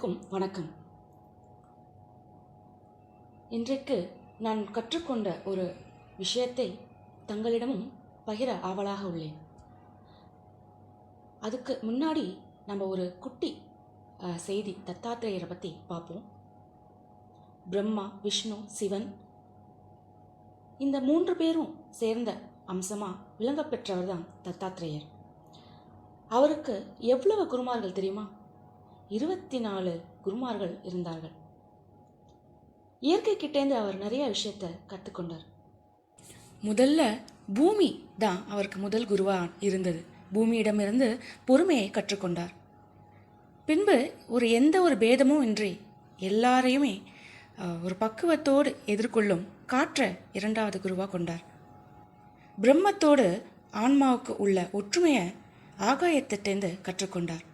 அனைவருக்கும் வணக்கம். இன்றைக்கு நான் கற்றுக்கொண்ட ஒரு விஷயத்தை தங்களிடமும் பகிர ஆவலாக உள்ளேன். அதுக்கு முன்னாடி நம்ம ஒரு குட்டி செய்தி தத்தாத்திரேயரை பற்றி பார்ப்போம். பிரம்மா, விஷ்ணு, சிவன் இந்த 3 பேரும் சேர்ந்த அம்சமாக விளங்கப்பெற்றவர் தான் தத்தாத்திரேயர். அவருக்கு எவ்வளவு குருமார்கள் தெரியுமா? 24 குருமார்கள் இருந்தார்கள். இயற்கை கிட்டேந்து அவர் நிறைய விஷயத்தை கற்றுக்கொண்டார். முதல்ல பூமி தான் அவருக்கு முதல் குருவாக இருந்தது. பூமியிடமிருந்து பொறுமையை கற்றுக்கொண்டார். பின்பு எந்த ஒரு பேதமும் இன்றி எல்லாரையுமே ஒரு பக்குவத்தோடு எதிர்கொள்ளும் காற்றை 2வது குருவாக கொண்டார். பிரம்மத்தோடு ஆன்மாவுக்கு உள்ள ஒற்றுமையை ஆகாயத்திட்டேந்து கற்றுக்கொண்டார்.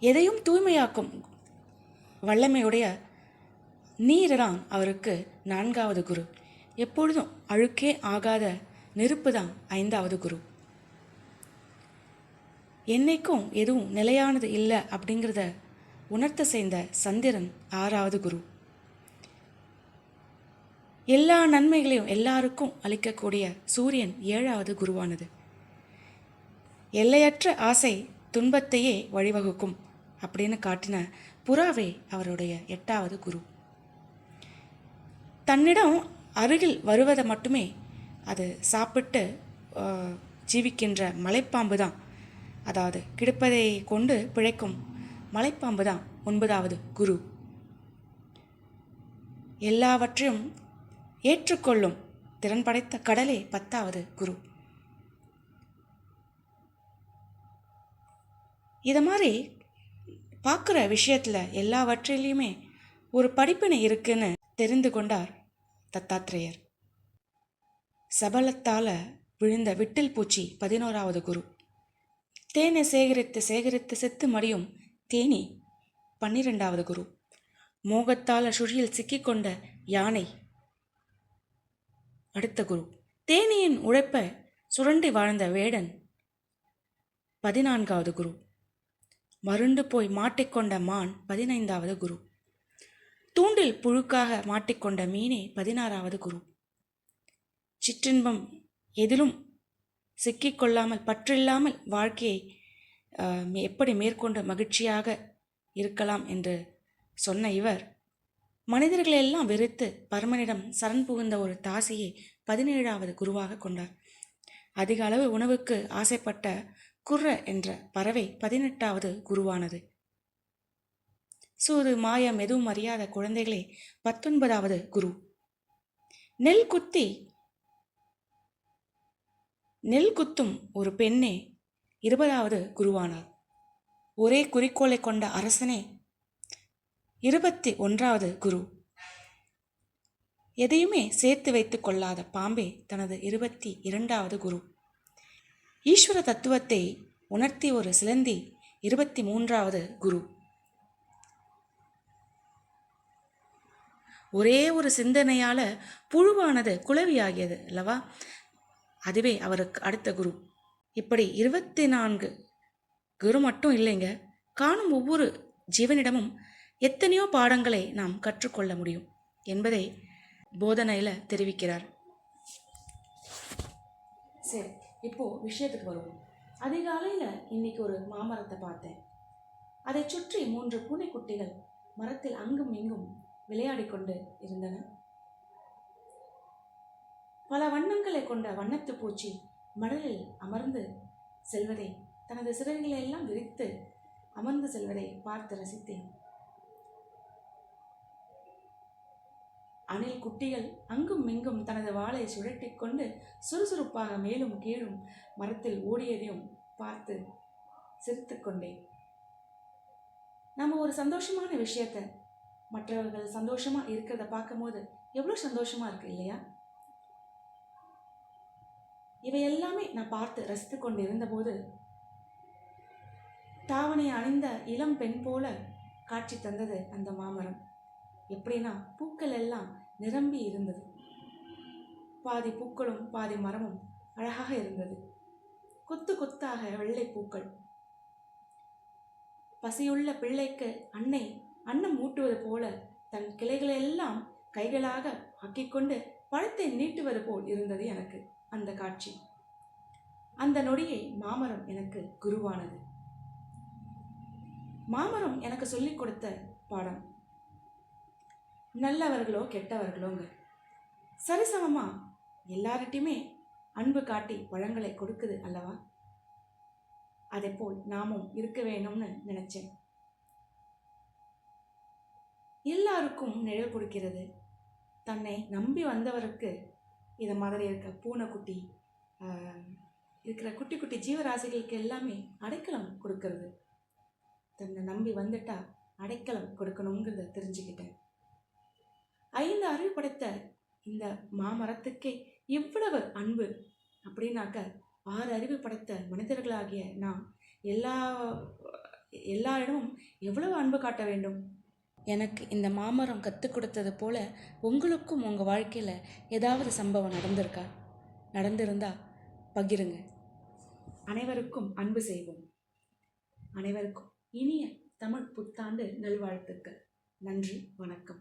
எதையும் தூய்மையாக்கும் வல்லமையுடைய நீர்தான் அவருக்கு 4வது குரு. எப்பொழுதும் அழுக்கே ஆகாத நெருப்பு தான் 5வது குரு. என்னைக்கும் எதுவும் நிலையானது இல்லை அப்படிங்கிறத உணர்த்த செய்த சந்திரன் 6வது குரு. எல்லா நன்மைகளையும் எல்லாருக்கும் அளிக்கக்கூடிய சூரியன் 7வது குருவானது. எல்லையற்ற ஆசை துன்பத்தையே வழிவகுக்கும் அப்படின்னு காட்டின புறாவே அவருடைய 8வது குரு. தன்னிடம் அருகில் வருவதை மட்டுமே அது சாப்பிட்டு ஜீவிக்கின்ற மலைப்பாம்பு தான், அதாவது கிடைப்பதை கொண்டு பிழைக்கும் மலைப்பாம்பு தான் 9வது குரு. எல்லாவற்றையும் ஏற்றுக்கொள்ளும் திறன் படைத்த கடலே 10வது குரு. இதை மாதிரி பார்க்குற விஷயத்தில் எல்லாவற்றிலையுமே ஒரு படிப்பினை இருக்குன்னு தெரிந்து கொண்டார் தத்தாத்திரேயர். சபலத்தால் விழுந்த விட்டில் பூச்சி 11வது குரு. தேனை சேகரித்து சேகரித்து செத்து மடியும் தேனி 12வது குரு. மோகத்தால் சுழியில் சிக்கிக்கொண்ட யானை அடுத்த குரு. தேனியின் உழைப்பை சுரண்டி வாழ்ந்த வேடன் 14வது குரு. மருண்டு போய் மாட்டிக்கொண்ட மான் 15வது குரு. தூண்டில் புழுக்காக மாட்டிக்கொண்ட மீனே 16வது குரு. சிற்றின்பம் எதிலும் சிக்கிக்கொள்ளாமல் பற்றில்லாமல் வாழ்க்கையை எப்படி மேற்கொண்டு மகிழ்ச்சியாக இருக்கலாம் என்று சொன்ன இவர் மனிதர்களெல்லாம் வெறுத்து பரமனிடம் சரண் புகுந்த ஒரு தாசியை 17வது குருவாக கொண்டார். அதிக அளவு உணவுக்கு ஆசைப்பட்ட குர்ர என்ற பறவை 18வது குருவானது. சூது மாயம் எதுவும் அறியாத குழந்தைகளே 19வது குரு. நெல் குத்தும் ஒரு பெண்ணே 20வது குருவானார். ஒரே குறிக்கோளை கொண்ட அரசனே 21வது குரு. எதையுமே சேர்த்து வைத்து கொள்ளாத பாம்பே தனது 22வது குரு. ஈஸ்வர தத்துவத்தை உணர்த்தி ஒரு சிலந்தி 23வது குரு. ஒரே ஒரு சிந்தனையால் புழுவானது குளவியாகியது அல்லவா, அதுவே அவருக்கு அடுத்த குரு. இப்படி 24 குரு மட்டும் இல்லைங்க, காணும் ஒவ்வொரு ஜீவனிடமும் எத்தனையோ பாடங்களை நாம் கற்றுக்கொள்ள முடியும் என்பதை போதனையில் தெரிவிக்கிறார். சரி, இப்போது விஷயத்துக்கு வருவோம். அதிகாலையில் இன்னைக்கு ஒரு மாமரத்தை பார்த்தேன். அதை சுற்றி 3 பூனைக்குட்டிகள் மரத்தில் அங்கும் இங்கும் விளையாடி கொண்டு இருந்தன. பல வண்ணங்களை கொண்ட வண்ணத்து பூச்சி மடலில் அமர்ந்து செல்வதை, தனது சிறகுகளை எல்லாம் விரித்து அமர்ந்து செல்வதை பார்த்து ரசித்தேன். அணில் குட்டிகள் அங்கும் இங்கும் தனது வாளை சுழட்டி கொண்டு சுறுசுறுப்பாக மேலும் கீழும் மரத்தில் ஓடியதையும் பார்த்து சிரித்து கொண்டேன். நம்ம ஒரு சந்தோஷமான விஷயத்தை, மற்றவர்கள் சந்தோஷமா இருக்கிறத பார்க்கும்போது எவ்வளோ சந்தோஷமா இருக்கு இல்லையா? இவை எல்லாமே நான் பார்த்து ரசித்து கொண்டு இருந்தபோது தாவணியை அணிந்த இளம் பெண் போல காட்சி தந்தது அந்த மாமரம். எப்படின்னா பூக்கள் எல்லாம் நிரம்பி இருந்தது. பாதி பூக்களும் பாதி மரமும் அழகாக இருந்தது. கொத்து கொத்தாக வெள்ளை பூக்கள். பசியுள்ள பிள்ளைக்கு அன்னை அன்னம் ஊட்டுவது போல தன் கிளைகளெல்லாம் கைகளாக ஆக்கிக்கொண்டு பழத்தை நீட்டுவது போல் இருந்தது எனக்கு அந்த காட்சி. அந்த நொடியை மாமரம் எனக்கு குருவானது. மாமரம் எனக்கு சொல்லிக் கொடுத்த பாடம், நல்லவர்களோ கெட்டவர்களோங்க சரிசமமா எல்லார்கிட்டையுமே அன்பு காட்டி பழங்களை கொடுக்குது அல்லவா? அதே போல் நாமும் இருக்க வேணும்னு நினைச்சேன். எல்லாருக்கும் நிழல் கொடுக்கிறது. தன்னை நம்பி வந்தவருக்கு இதை மாதிரி இருக்க பூனைக்குட்டி இருக்கிற குட்டி குட்டி ஜீவராசிகளுக்கு எல்லாமே அடைக்கலம் கொடுக்கறது. தன்னை நம்பி வந்துட்டா அடைக்கலம் கொடுக்கணுங்கிறத தெரிஞ்சுக்கிட்டேன். 5 அறிவு படைத்த இந்த மாமரத்துக்கே இவ்வளவு அன்பு அப்படின்னாக்க 6 அறிவு படைத்த மனிதர்களாகிய நாம் எல்லாரிடமும் எவ்வளவு அன்பு காட்ட வேண்டும். எனக்கு இந்த மாமரம் கற்றுக் கொடுத்தது போல உங்களுக்கும் உங்கள் வாழ்க்கையில் ஏதாவது சம்பவம் நடந்திருக்கா? நடந்திருந்தா பகிருங்க. அனைவருக்கும் அன்பு செய்வோம். அனைவருக்கும் இனிய தமிழ் புத்தாண்டு நல்வாழ்த்துக்கள். நன்றி, வணக்கம்.